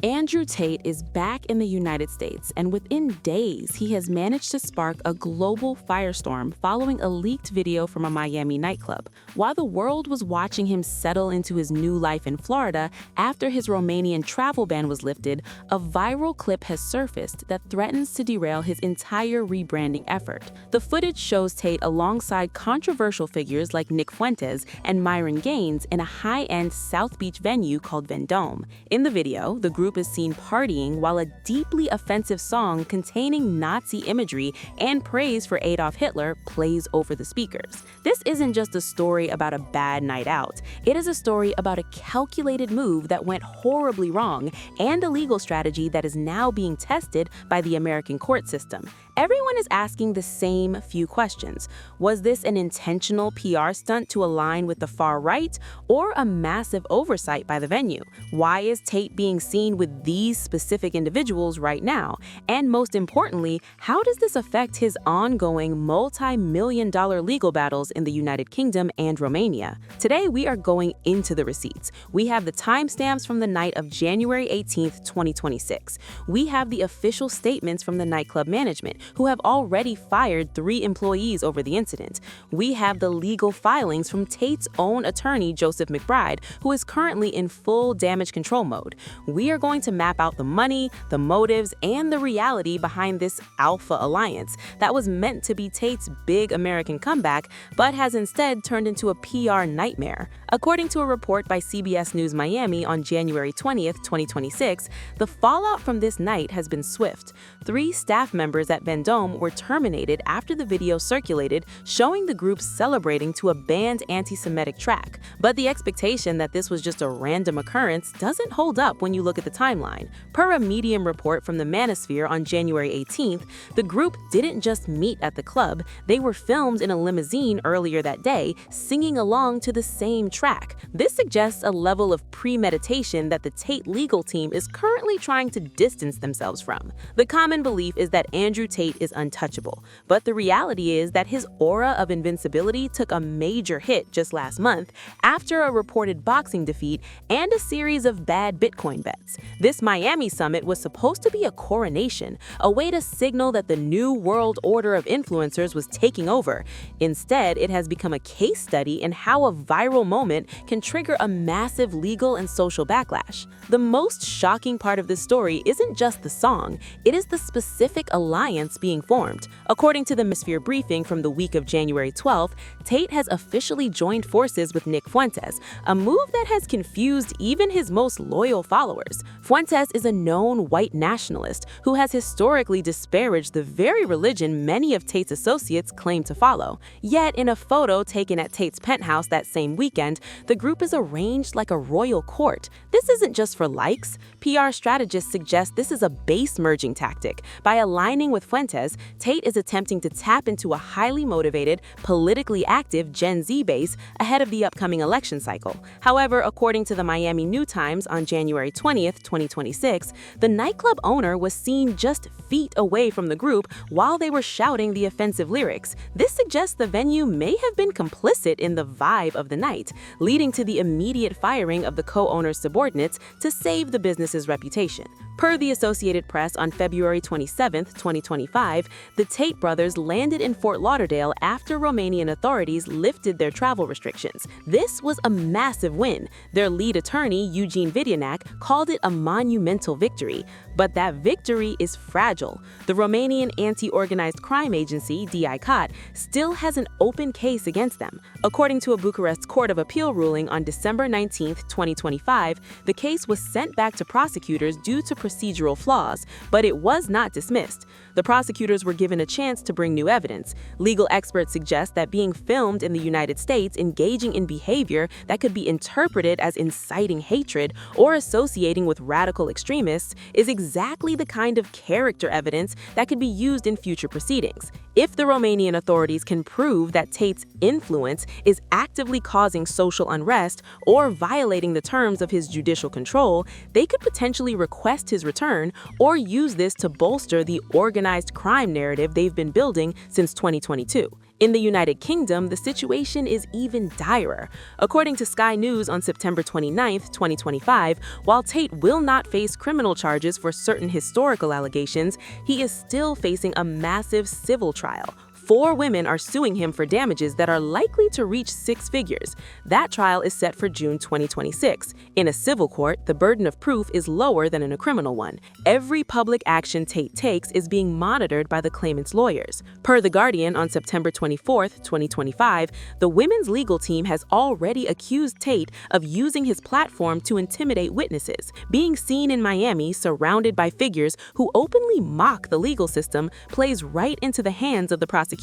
Andrew Tate is back in the United States, and within days, he has managed to spark a global firestorm following a leaked video from a Miami nightclub. While the world was watching him settle into his new life in Florida after his Romanian travel ban was lifted, a viral clip has surfaced that threatens to derail his entire rebranding effort. The footage shows Tate alongside controversial figures like Nick Fuentes and Myron Gaines in a high-end South Beach venue called Vendome. In the video, the group is seen partying while a deeply offensive song containing Nazi imagery and praise for Adolf Hitler plays over the speakers. This isn't just a story about a bad night out. It is a story about a calculated move that went horribly wrong and a legal strategy that is now being tested by the American court system. Everyone is asking the same few questions. Was this an intentional PR stunt to align with the far right, or a massive oversight by the venue? Why is Tate being seen with these specific individuals right now? And most importantly, how does this affect his ongoing multi-million-dollar legal battles in the United Kingdom and Romania? Today, we are going into the receipts. We have the timestamps from the night of January 18th, 2026. We have the official statements from the nightclub management, who have already fired 3 employees over the incident. We have the legal filings from Tate's own attorney, Joseph McBride, who is currently in full damage control mode. We are going to map out the money, the motives, and the reality behind this alpha alliance that was meant to be Tate's big American comeback, but has instead turned into a PR nightmare. According to a report by CBS News Miami on January 20th, 2026, the fallout from this night has been swift. 3 staff members at Vendome were terminated after the video circulated showing the group celebrating to a banned anti-Semitic track. But the expectation that this was just a random occurrence doesn't hold up when you look at the timeline. Per a Medium report from the Manosphere on January 18th, the group didn't just meet at the club, they were filmed in a limousine earlier that day, singing along to the same track. This suggests a level of premeditation that the Tate legal team is currently trying to distance themselves from. The common belief is that Andrew Tate is untouchable, but the reality is that his aura of invincibility took a major hit just last month after a reported boxing defeat and a series of bad Bitcoin bets. This Miami summit was supposed to be a coronation, a way to signal that the new world order of influencers was taking over. Instead, it has become a case study in how a viral moment can trigger a massive legal and social backlash. The most shocking part of this story isn't just the song, it is the specific alliance being formed. According to the Manosphere briefing from the week of January 12th, Tate has officially joined forces with Nick Fuentes, a move that has confused even his most loyal followers. Fuentes is a known white nationalist who has historically disparaged the very religion many of Tate's associates claim to follow. Yet, in a photo taken at Tate's penthouse that same weekend, the group is arranged like a royal court. This isn't just for likes. PR strategists suggest this is a base merging tactic. By aligning with Fuentes, Tate is attempting to tap into a highly motivated, politically active Gen Z base ahead of the upcoming election cycle. However, according to the Miami New Times on January 20th, 2026, the nightclub owner was seen just feet away from the group while they were shouting the offensive lyrics. This suggests the venue may have been complicit in the vibe of the night, leading to the immediate firing of the co-owner's subordinates to save the business's reputation. Per the Associated Press on February 27, 2025, the Tate brothers landed in Fort Lauderdale after Romanian authorities lifted their travel restrictions. This was a massive win. Their lead attorney, Eugene Vidyanak, called it a monumental victory. But that victory is fragile. The Romanian anti-organized crime agency, DICOT, still has an open case against them. According to a Bucharest Court of Appeal ruling on December 19, 2025, the case was sent back to prosecutors due to procedural flaws, but it was not dismissed. The prosecutors were given a chance to bring new evidence. Legal experts suggest that being filmed in the United States engaging in behavior that could be interpreted as inciting hatred or associating with radical extremists is exactly the kind of character evidence that could be used in future proceedings. If the Romanian authorities can prove that Tate's influence is actively causing social unrest or violating the terms of his judicial control, they could potentially request his return or use this to bolster the organized crime narrative they've been building since 2022. In the United Kingdom, the situation is even direr. According to Sky News on September 29, 2025, while Tate will not face criminal charges for certain historical allegations, he is still facing a massive civil trial. 4 women are suing him for damages that are likely to reach 6 figures. That trial is set for June 2026. In a civil court, the burden of proof is lower than in a criminal one. Every public action Tate takes is being monitored by the claimant's lawyers. Per The Guardian on September 24, 2025, the women's legal team has already accused Tate of using his platform to intimidate witnesses. Being seen in Miami surrounded by figures who openly mock the legal system plays right into the hands of the prosecution.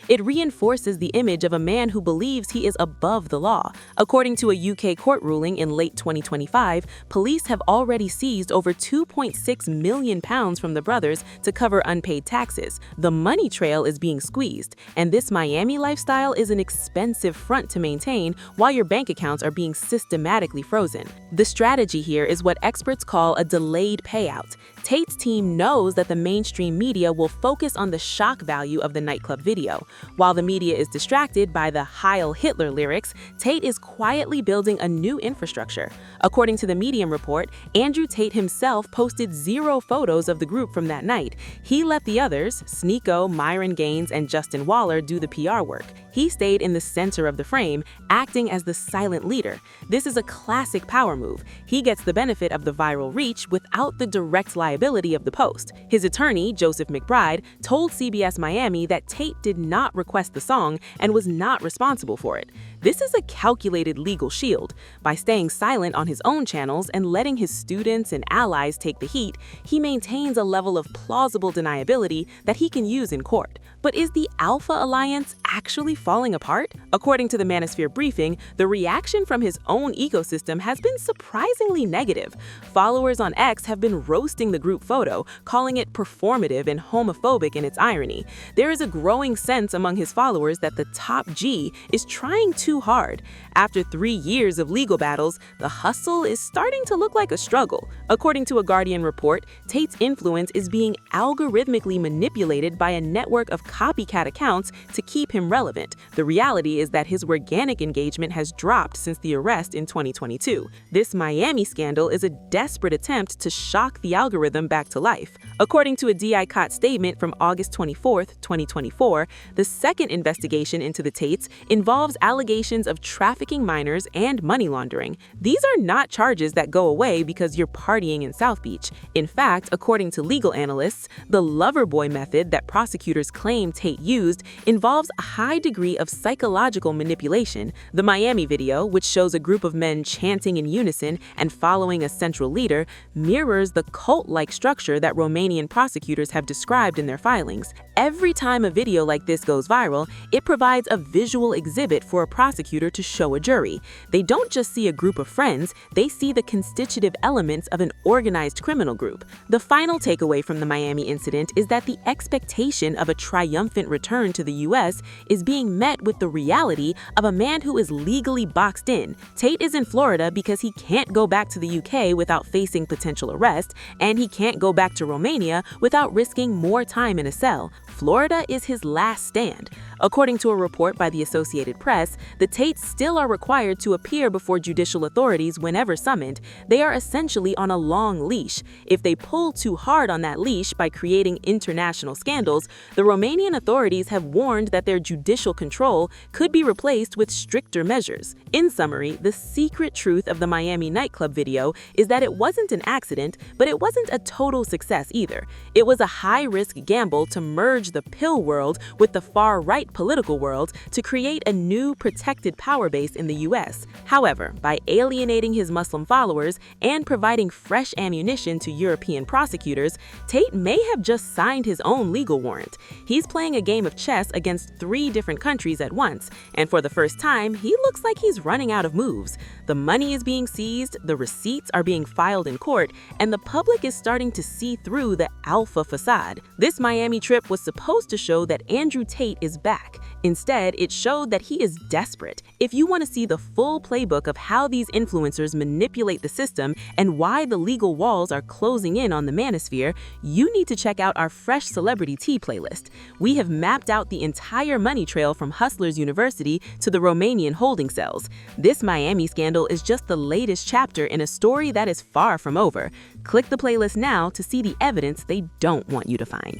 It reinforces the image of a man who believes he is above the law. According to a UK court ruling in late 2025, police have already seized over £2.6 million from the brothers to cover unpaid taxes. The money trail is being squeezed, and this Miami lifestyle is an expensive front to maintain while your bank accounts are being systematically frozen. The strategy here is what experts call a delayed payout. Tate's team knows that the mainstream media will focus on the shock value of the nightclub video. While the media is distracted by the Heil Hitler lyrics, Tate is quietly building a new infrastructure. According to the Medium report, Andrew Tate himself posted 0 photos of the group from that night. He let the others, Sneeko, Myron Gaines, and Justin Waller, do the PR work. He stayed in the center of the frame, acting as the silent leader. This is a classic power move. He gets the benefit of the viral reach without the direct liability of the post. His attorney, Joseph McBride, told CBS Miami that Tate did not request the song and was not responsible for it. This is a calculated legal shield. By staying silent on his own channels and letting his students and allies take the heat, he maintains a level of plausible deniability that he can use in court. But is the Alpha Alliance actually falling apart? According to the Manosphere briefing, the reaction from his own ecosystem has been surprisingly negative. Followers on X have been roasting the group photo, calling it performative and homophobic in its irony. There is a growing sense among his followers that the top G is trying too hard. After 3 years of legal battles, the hustle is starting to look like a struggle. According to a Guardian report, Tate's influence is being algorithmically manipulated by a network of copycat accounts to keep him relevant. The reality is that his organic engagement has dropped since the arrest in 2022. This Miami scandal is a desperate attempt to shock the algorithm back to life. According to a DI-COT statement from August 24, 2024, the second investigation into the Tates involves allegations of trafficking minors and money laundering. These are not charges that go away because you're partying in South Beach. In fact, according to legal analysts, the lover boy method that prosecutors claim Tate used involves a high degree of psychological manipulation. The Miami video, which shows a group of men chanting in unison and following a central leader, mirrors the cult-like structure that Romanian prosecutors have described in their filings. Every time a video like this goes viral, it provides a visual exhibit for a prosecutor to show a jury. They don't just see a group of friends, they see the constitutive elements of an organized criminal group. The final takeaway from the Miami incident is that the expectation of a triumphant return to the US is being met with the reality of a man who is legally boxed in. Tate is in Florida because he can't go back to the UK without facing potential arrest, and he can't go back to Romania without risking more time in a cell. Florida is his last stand. According to a report by the Associated Press, the Tates still are required to appear before judicial authorities whenever summoned. They are essentially on a long leash. If they pull too hard on that leash by creating international scandals, the Romanian authorities have warned that their judicial control could be replaced with stricter measures. In summary, the secret truth of the Miami nightclub video is that it wasn't an accident, but it wasn't a total success either. It was a high-risk gamble to merge the pill world with the far-right political world to create a new protected power base in the US. However, by alienating his Muslim followers and providing fresh ammunition to European prosecutors, Tate may have just signed his own legal warrant. He's playing a game of chess against 3 different countries at once, and for the first time, he looks like he's running out of moves. The money is being seized, the receipts are being filed in court, and the public is starting to see through the alpha facade. This Miami trip was supposed to show that Andrew Tate is back. Instead, it showed that he is desperate. If you want to see the full playbook of how these influencers manipulate the system and why the legal walls are closing in on the manosphere, you need to check out our Fresh Celebrity Tea playlist. We have mapped out the entire money trail from Hustlers University to the Romanian holding cells. This Miami scandal is just the latest chapter in a story that is far from over. Click the playlist now to see the evidence they don't want you to find.